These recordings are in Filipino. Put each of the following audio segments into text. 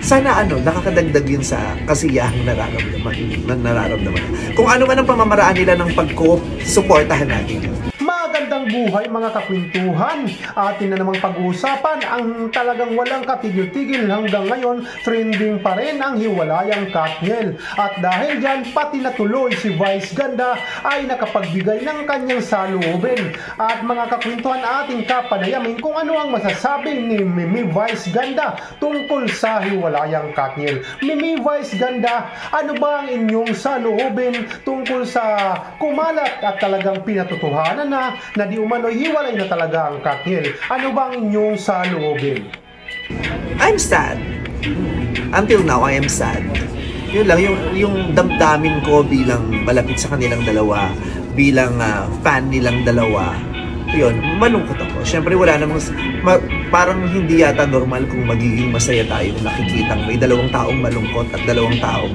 Sana nakakadagdag yun sa kasiyahang nararamdaman. Kung ano man ang pamamaraan nila ng pag-cope, suportahan natin yun. Magandang buhay mga kakwentuhan. Atin na namang pag-uusapan ang talagang walang katigil-tigil hanggang ngayon, trending pa rin ang hiwalayang Katniel. At dahil dyan, pati natuloy si Vice Ganda ay nakapagbigay ng kanyang saloobin. At mga kakwentuhan, ating kapanayamin kung ano ang masasabi ni Mimi Vice Ganda tungkol sa hiwalayang Katniel. Mimi Vice Ganda, ano ba ang inyong saloobin tungkol sa kumalat at talagang pinatotohanan na di umano'y hiwalay na talaga ang Katniel? Ano bang inyong saloobin? I'm sad. Until now, I am sad. Yun lang, yung damdamin ko bilang malapit sa kanilang dalawa, bilang fan nilang dalawa, yun, malungkot ako. Siyempre wala namang, parang hindi yata normal kung magiging masaya tayong nakikitang may dalawang taong malungkot at dalawang taong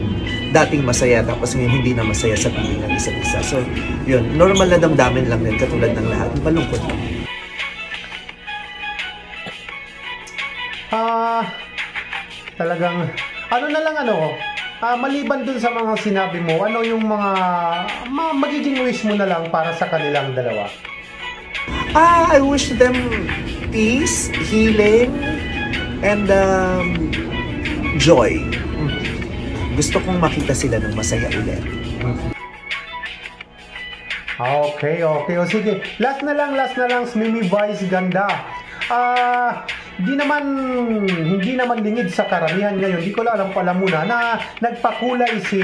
dating masaya tapos ngayon hindi na masaya sa piling ng isa't isa. So, yun, normal na damdamin lang din katulad ng lahat. Malungkot lang. Talagang, maliban dun sa mga sinabi mo, ano yung mga magiging wish mo na lang para sa kanilang dalawa? I wish them peace, healing, and joy. Gusto kong makita sila ng masaya ulit. Okay. O sige, last na lang, Mimi Vice Ganda. Hindi naman lingid sa karamihan ngayon. Di ko alam muna na nagpakulay si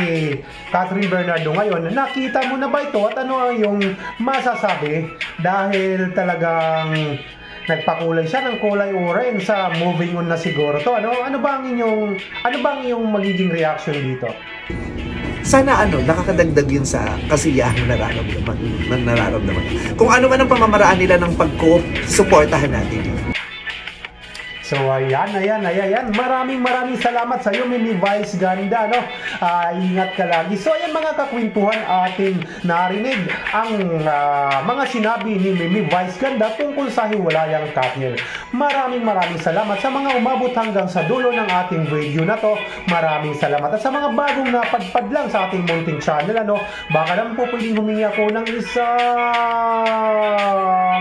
Catherine Bernardo ngayon. Nakita mo na ba ito at ano ang iyong masasabi? Dahil talagang nagpakulay siya ng kulay orange sa Moving On na siguro to. Ano ba ang iyong magiging reaction dito? Sana nakakadagdag yun sa kasiyahang nararamdaman. Kung ano man ang pamamaraan nila ng pag-cope, suportahan natin yun. So ayan. Maraming salamat sa iyo, Mimi Vice Ganda, ingat ka lagi. So ayan mga kakwentuhan, ating narinig ang mga sinabi ni Mimi Vice Ganda tungkol sa hiwalayang Katniel. Maraming salamat sa mga umabot hanggang sa dulo ng ating video na to. Maraming salamat. At sa mga bagong napadpad lang sa ating munting channel, baka naman po pwedeng humingi ako ng isang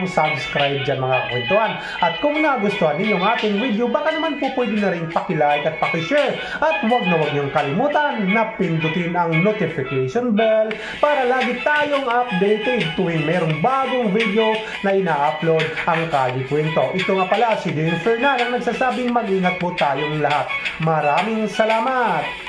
subscribe dyan mga kakwentuhan. At kung nagustuhan ninyong ating video, baka naman po pwede na rin paki-like at paki-share. At huwag niyong kalimutan na pindutin ang notification bell para lagi tayong updated tuwing merong bagong video na ina-upload ang Kali Kwento. Ito nga pala si Dean Fernan ang nagsasabing mag-ingat po tayong lahat. Maraming salamat!